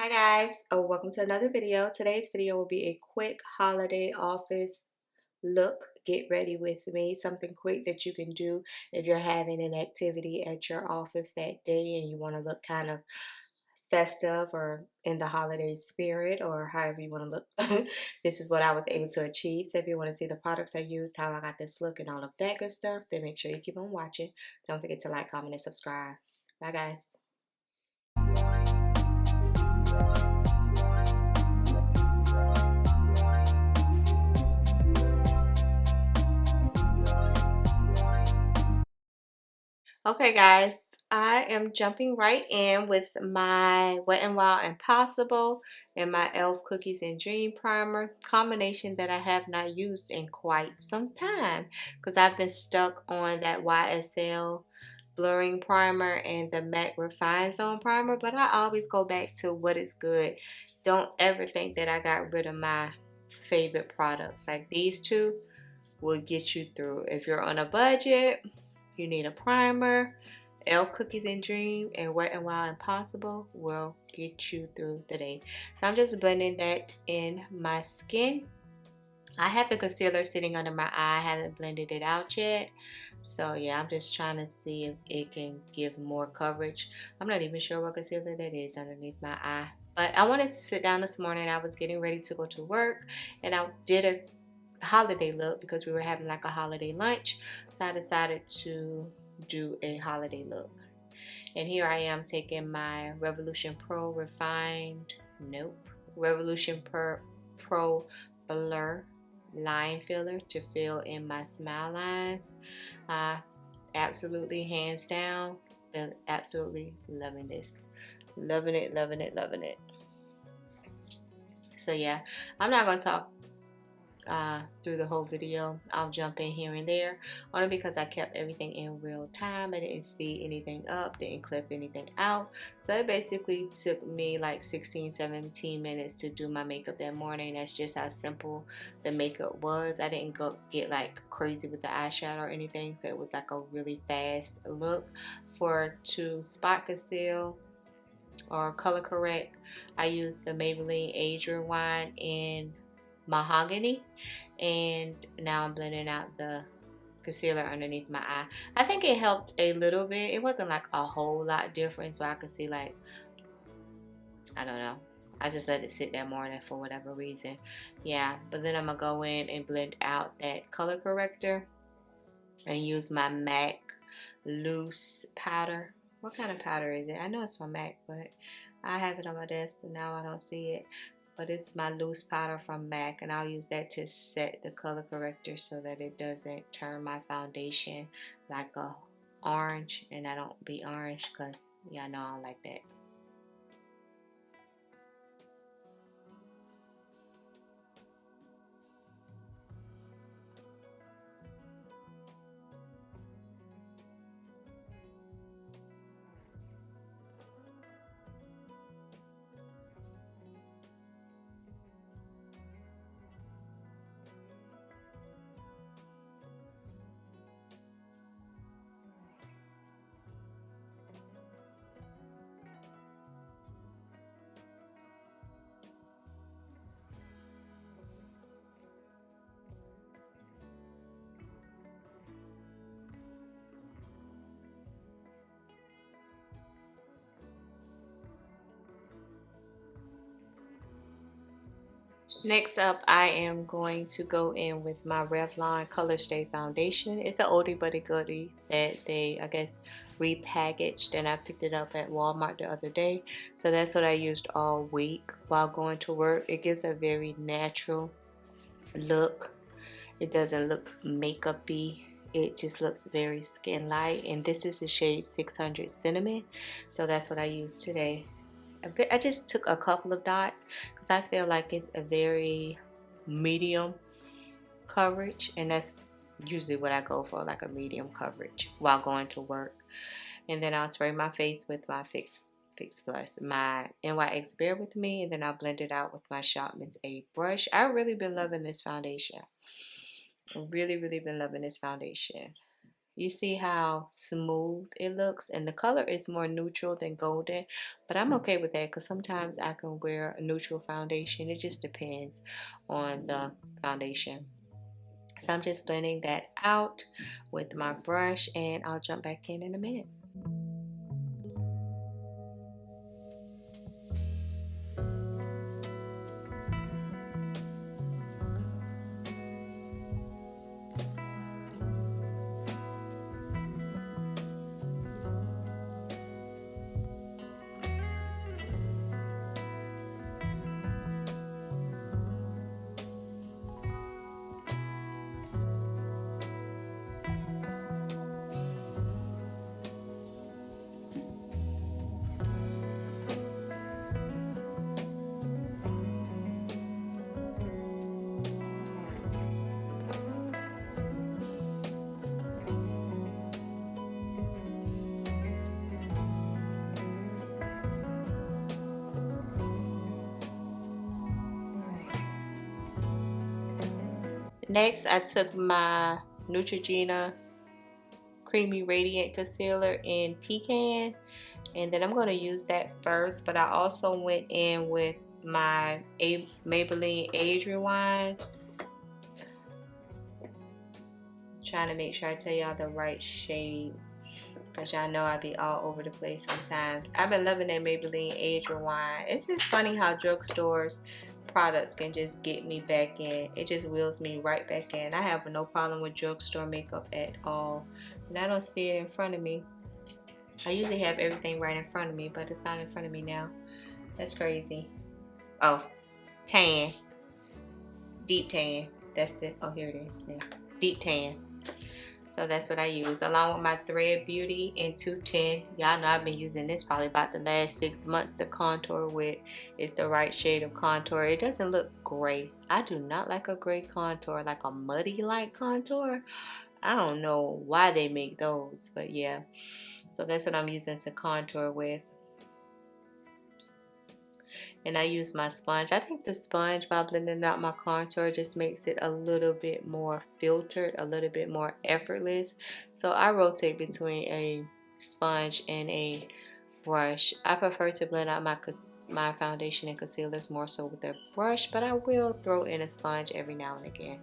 Hi guys, welcome to another video. Today's video will be a quick holiday office look. Get ready with me. Something quick that you can do if you're having an activity at your office that day and you want to look kind of festive or in the holiday spirit or however you want to look. This is what I was able to achieve. So if you want to see the products I used, how I got this look and all of that good stuff, then make sure you keep on watching. Don't forget to like, comment, and subscribe. Bye guys. Okay, guys, I am jumping right in with my Wet n Wild Impossible and my e.l.f. Cookies and Dream Primer combination that I have not used in quite some time because I've been stuck on that YSL blurring primer and the MAC Refine Zone primer, but I always go back to what is good. Don't ever think that I got rid of my favorite products. Like these two will get you through. If you're on a budget, you need a primer. e.l.f. Cookies and Dream and Wet n Wild Impossible will get you through the day. So I'm just blending that in my skin. I have the concealer sitting under my eye. I haven't blended it out yet. So yeah, I'm just trying to see if it can give more coverage. I'm not even sure what concealer that is underneath my eye. But I wanted to sit down this morning. I was getting ready to go to work and I did a holiday look because we were having like a holiday lunch, so I decided to do a holiday look. And here I am taking my Revolution Pro Blur line filler to fill in my smile lines. Absolutely, hands down, been absolutely loving this. Loving it, loving it, loving it. So yeah, I'm not going to talk through the whole video. I'll jump in here and there only because I kept everything in real time. I didn't speed anything up, didn't clip anything out. So it basically took me like 16-17 minutes to do my makeup that morning. That's just how simple the makeup was. I didn't go get like crazy with the eyeshadow or anything, so it was like a really fast look. To spot conceal or color correct, I used the Maybelline Age Rewind in Mahogany, and now I'm blending out the concealer underneath my eye. I think it helped a little bit. It wasn't like a whole lot different, so I could see, like, I don't know, I just let it sit that morning for whatever reason. Yeah, but then I'm gonna go in and blend out that color corrector and use my MAC loose powder. What kind of powder is it? I know it's from MAC, but I have it on my desk and now I don't see it. But it's my loose powder from MAC, and I'll use that to set the color corrector so that it doesn't turn my foundation like a orange, and I don't be orange because y'all know I don't like that. Next up, I am going to go in with my Revlon Color Stay Foundation. It's an oldie but a goodie that they, I guess, repackaged, and I picked it up at Walmart the other day. So that's what I used all week while going to work. It gives a very natural look. It doesn't look makeup-y. It just looks very skin light, and this is the shade 600 Cinnamon. So that's what I used today. I just took a couple of dots because I feel like it's a very medium coverage, and that's usually what I go for, like a medium coverage while going to work. And then I'll spray my face with my Fix Plus, my NYX Bear With Me, and then I'll blend it out with my Shopman's A brush. I've really been loving this foundation. Really, really been loving this foundation. You see how smooth it looks, and the color is more neutral than golden, but I'm okay with that because sometimes I can wear a neutral foundation. It just depends on the foundation. So I'm just blending that out with my brush, and I'll jump back in a minute. Next, I took my Neutrogena Creamy Radiant Concealer in Pecan, and then I'm going to use that first, but I also went in with my Maybelline Age Rewind, trying to make sure I tell y'all the right shade, because y'all know I be all over the place sometimes. I've been loving that Maybelline Age Rewind. It's just funny how drugstores products can just get me back in. It just wheels me right back in. I have no problem with drugstore makeup at all, and I don't see it in front of me. I usually have everything right in front of me, but it's not in front of me now. That's crazy. Oh, tan, deep tan. That's the, oh, here it is. Yeah. Deep tan. So that's what I use, along with my Thread Beauty in 210. Y'all know I've been using this probably about the last 6 months to contour with. It's the right shade of contour. It doesn't look gray. I do not like a gray contour, like a muddy light contour. I don't know why they make those, but yeah. So that's what I'm using to contour with. And I use my sponge. I think the sponge, by blending out my contour, just makes it a little bit more filtered, a little bit more effortless. So I rotate between a sponge and a brush. I prefer to blend out my foundation and concealers more so with a brush, but I will throw in a sponge every now and again.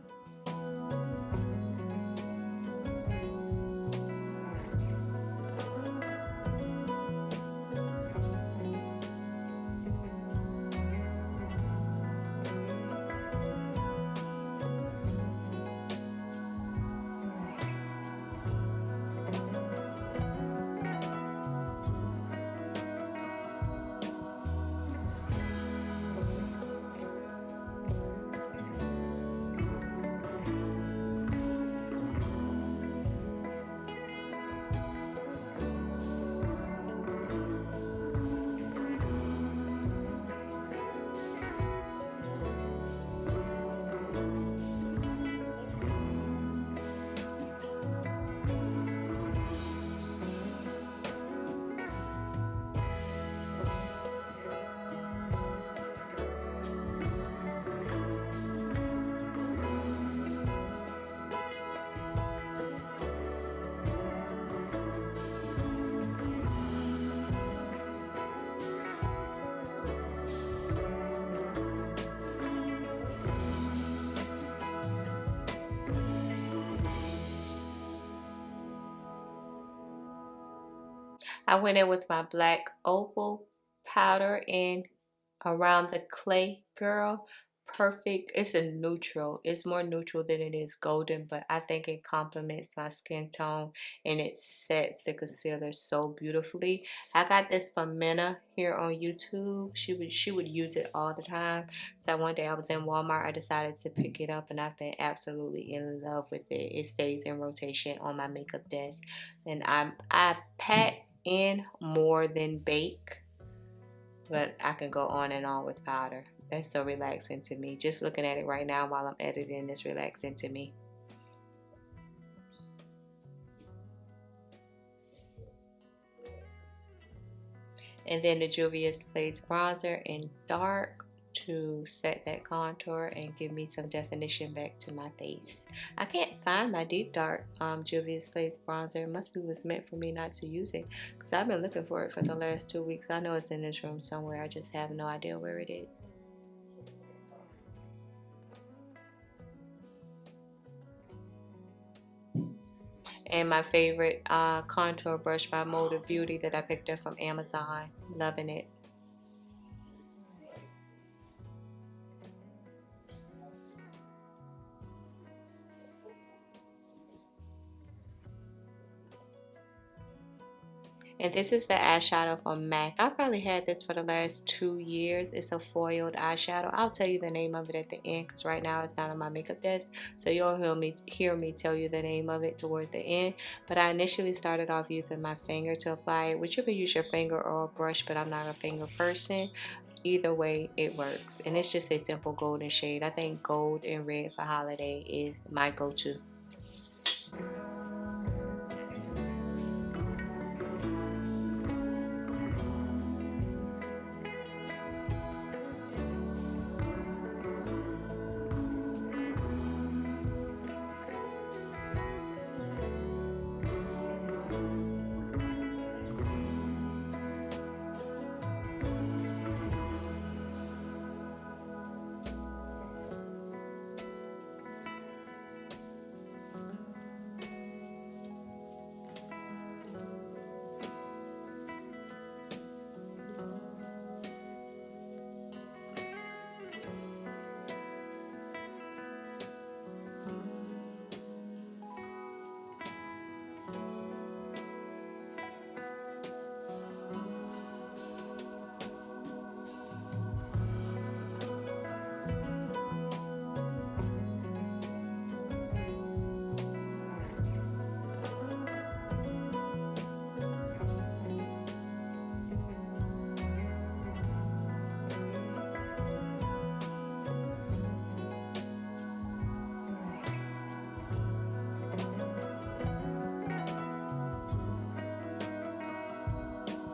I went in with my black opal powder in Around the Clay Girl. Perfect. It's a neutral. It's more neutral than it is golden, but I think it complements my skin tone and it sets the concealer so beautifully. I got this from Minna here on YouTube. She would use it all the time. So one day I was in Walmart. I decided to pick it up, and I've been absolutely in love with it. It stays in rotation on my makeup desk, and I pat in more than bake, but I can go on and on with powder. That's so relaxing to me. Just looking at it right now while I'm editing is relaxing to me. And then the Juvia'splace bronzer in dark, to set that contour and give me some definition back to my face. I can't find my deep dark Juvia's Place bronzer. It must be what's meant for me not to use it, because I've been looking for it for the last 2 weeks. I know it's in this room somewhere. I just have no idea where it is. And my favorite contour brush by Moda Beauty that I picked up from Amazon. Loving it. And this is the eyeshadow from MAC. I probably had this for the last 2 years. It's a foiled eyeshadow. I'll tell you the name of it at the end, because right now it's not on my makeup desk. So you'll hear me tell you the name of it towards the end. But I initially started off using my finger to apply it, which you can use your finger or a brush, but I'm not a finger person. Either way, it works. And it's just a simple golden shade. I think gold and red for holiday is my go-to.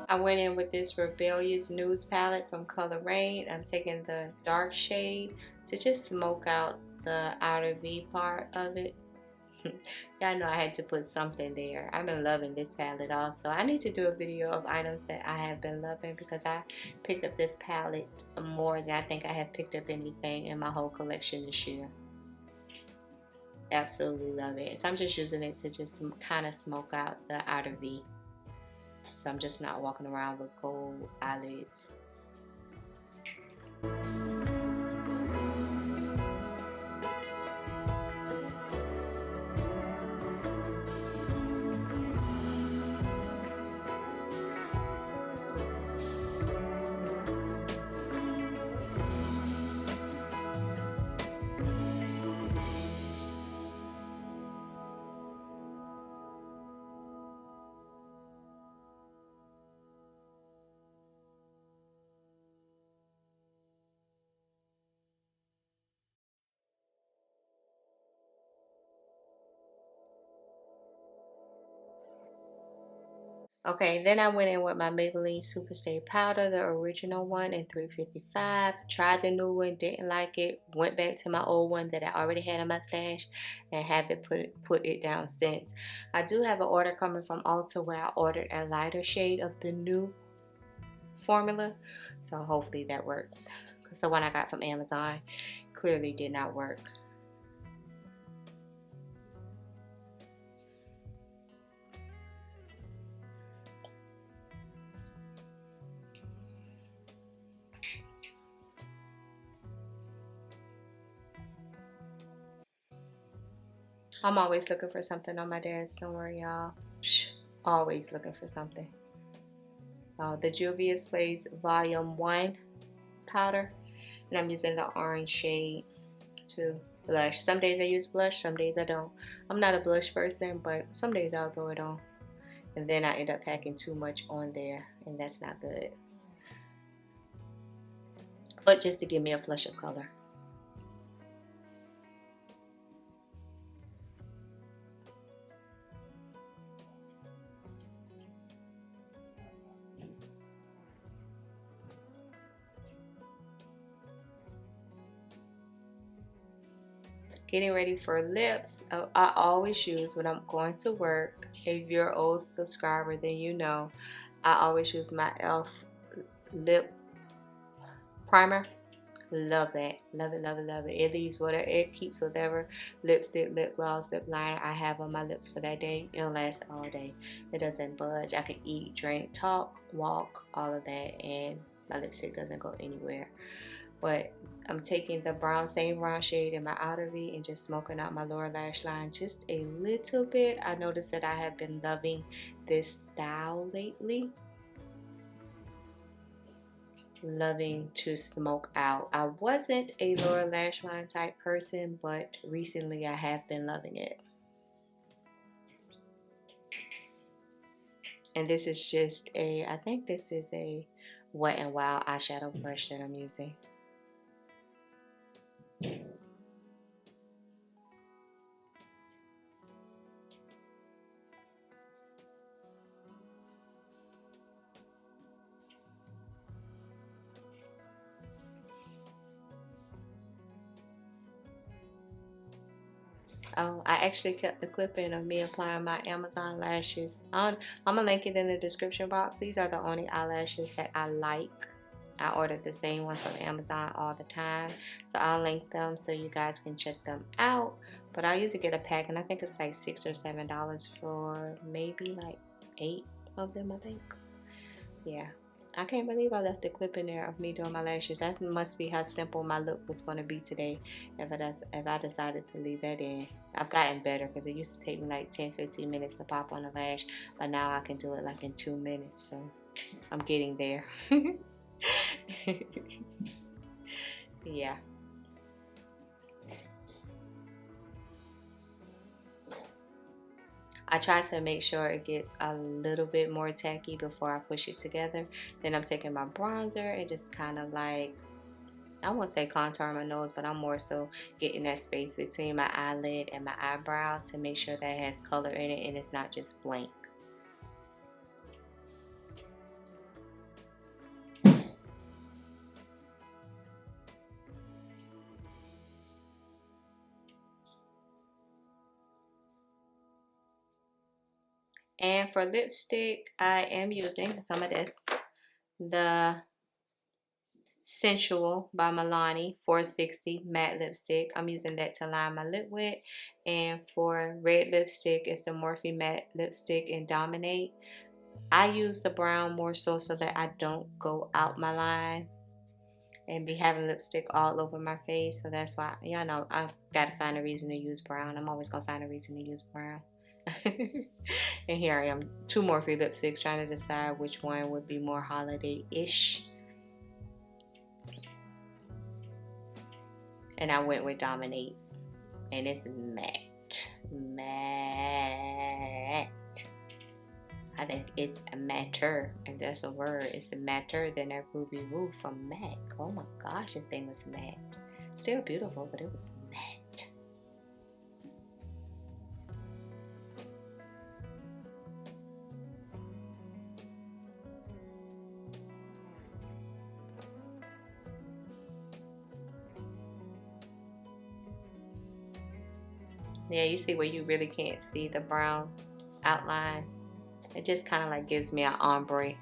I went in with this Rebellious Nudes palette from Color Rain. I'm taking the dark shade to just smoke out the outer V part of it. Y'all know I had to put something there. I've been loving this palette also. I need to do a video of items that I have been loving, because I picked up this palette more than I think I have picked up anything in my whole collection this year. Absolutely love it. So I'm just using it to just kind of smoke out the outer V. So I'm just not walking around with gold eyelids. Okay, then I went in with my Maybelline Superstay Powder, the original one in 355. Tried the new one, didn't like it. Went back to my old one that I already had in my stash and haven't put it down since. I do have an order coming from Ulta where I ordered a lighter shade of the new formula. So hopefully that works, because the one I got from Amazon clearly did not work. I'm always looking for something on my desk. Don't worry, y'all. Always looking for something. The juvia'splace Volume 1 powder. And I'm using the orange shade to blush. Some days I use blush, some days I don't. I'm not a blush person, but some days I'll throw it on. And then I end up packing too much on there, and that's not good. But just to give me a flush of color. Getting ready for lips. I always use when I'm going to work. If you're an old subscriber, then you know I always use my e.l.f. lip primer. Love that. Love it, love it, love it. It leaves whatever, it keeps whatever lipstick, lip gloss, lip liner I have on my lips for that day. It'll last all day. It doesn't budge. I can eat, drink, talk, walk, all of that, and my lipstick doesn't go anywhere. But I'm taking the same brown shade in my outer V and just smoking out my lower lash line just a little bit. I noticed that I have been loving this style lately. Loving to smoke out. I wasn't a lower lash line type person, but recently I have been loving it. And this is just I think this is a Wet n Wild eyeshadow brush that I'm using. Oh, I actually kept the clip in of me applying my Amazon lashes. I'm going to link it in the description box. These are the only eyelashes that I like. I ordered the same ones from Amazon all the time. So I'll link them so you guys can check them out. But I usually get a pack, and I think it's like $6 or $7 for maybe like 8 of them, I think. Yeah. I can't believe I left the clip in there of me doing my lashes. That must be how simple my look was going to be today if I decided to leave that in. I've gotten better because it used to take me like 10-15 minutes to pop on a lash, but now I can do it like in 2 minutes. So I'm getting there. Yeah. I try to make sure it gets a little bit more tacky before I push it together. Then I'm taking my bronzer and just kind of like, I won't say contour my nose, but I'm more so getting that space between my eyelid and my eyebrow to make sure that it has color in it and it's not just blank. And for lipstick, I am using some of this. The Sensual by Milani 460 matte lipstick. I'm using that to line my lip with. And for red lipstick, it's the Morphe matte lipstick in Dominate. I use the brown more so that I don't go out my line and be having lipstick all over my face. So that's why, y'all know, I've got to find a reason to use brown. I'm always going to find a reason to use brown. And here I am, 2 Morphe lipsticks, trying to decide which one would be more holiday-ish. And I went with Dominate. And it's matte. Matte. I think it's a matter, if that's a word. It's a matter than that Ruby Woo from MAC. Oh my gosh, this thing was matte. Still beautiful, but it was matte. Yeah, you see where you really can't see the brown outline. It just kind of like gives me an ombre.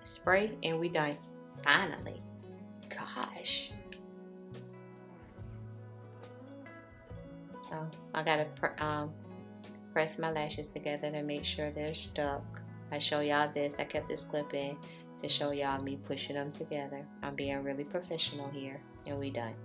Spray and we done. Finally. Gosh. So I gotta press my lashes together to make sure they're stuck. I show y'all this. I kept this clip in to show y'all me pushing them together. I'm being really professional here, and we done.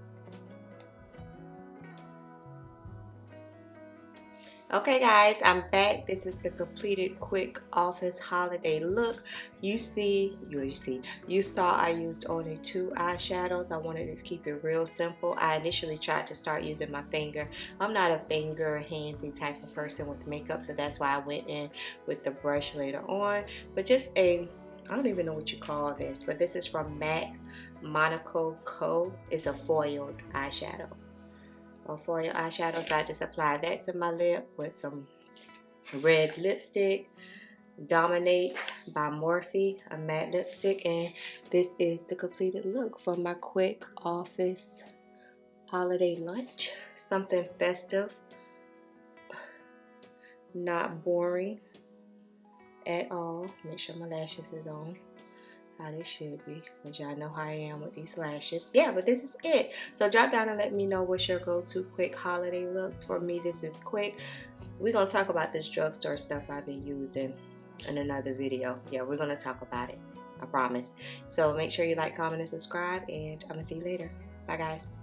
Okay guys, I'm back. This is the completed quick office holiday look. You saw I used only 2 eyeshadows. I wanted to keep it real simple. I initially tried to start using my finger. I'm not a finger handsy type of person with makeup, so that's why I went in with the brush later on. But just I don't even know what you call this, but this is from MAC Monaco Co. It's a foiled eyeshadow. For your eyeshadow, so I just apply that to my lip with some red lipstick, Dominate by Morphe, a matte lipstick, and this is the completed look for my quick office holiday lunch. Something festive, not boring at all. Make sure my lashes is on how they should be, but y'all know how I am with these lashes. Yeah, but this is it. So drop down and let me know what's your go-to quick holiday look. For me, this is quick. We're gonna talk about this drugstore stuff I've been using in another video. Yeah, we're gonna talk about it, I promise. So make sure you like, comment, and subscribe, and I'm gonna see you later. Bye guys.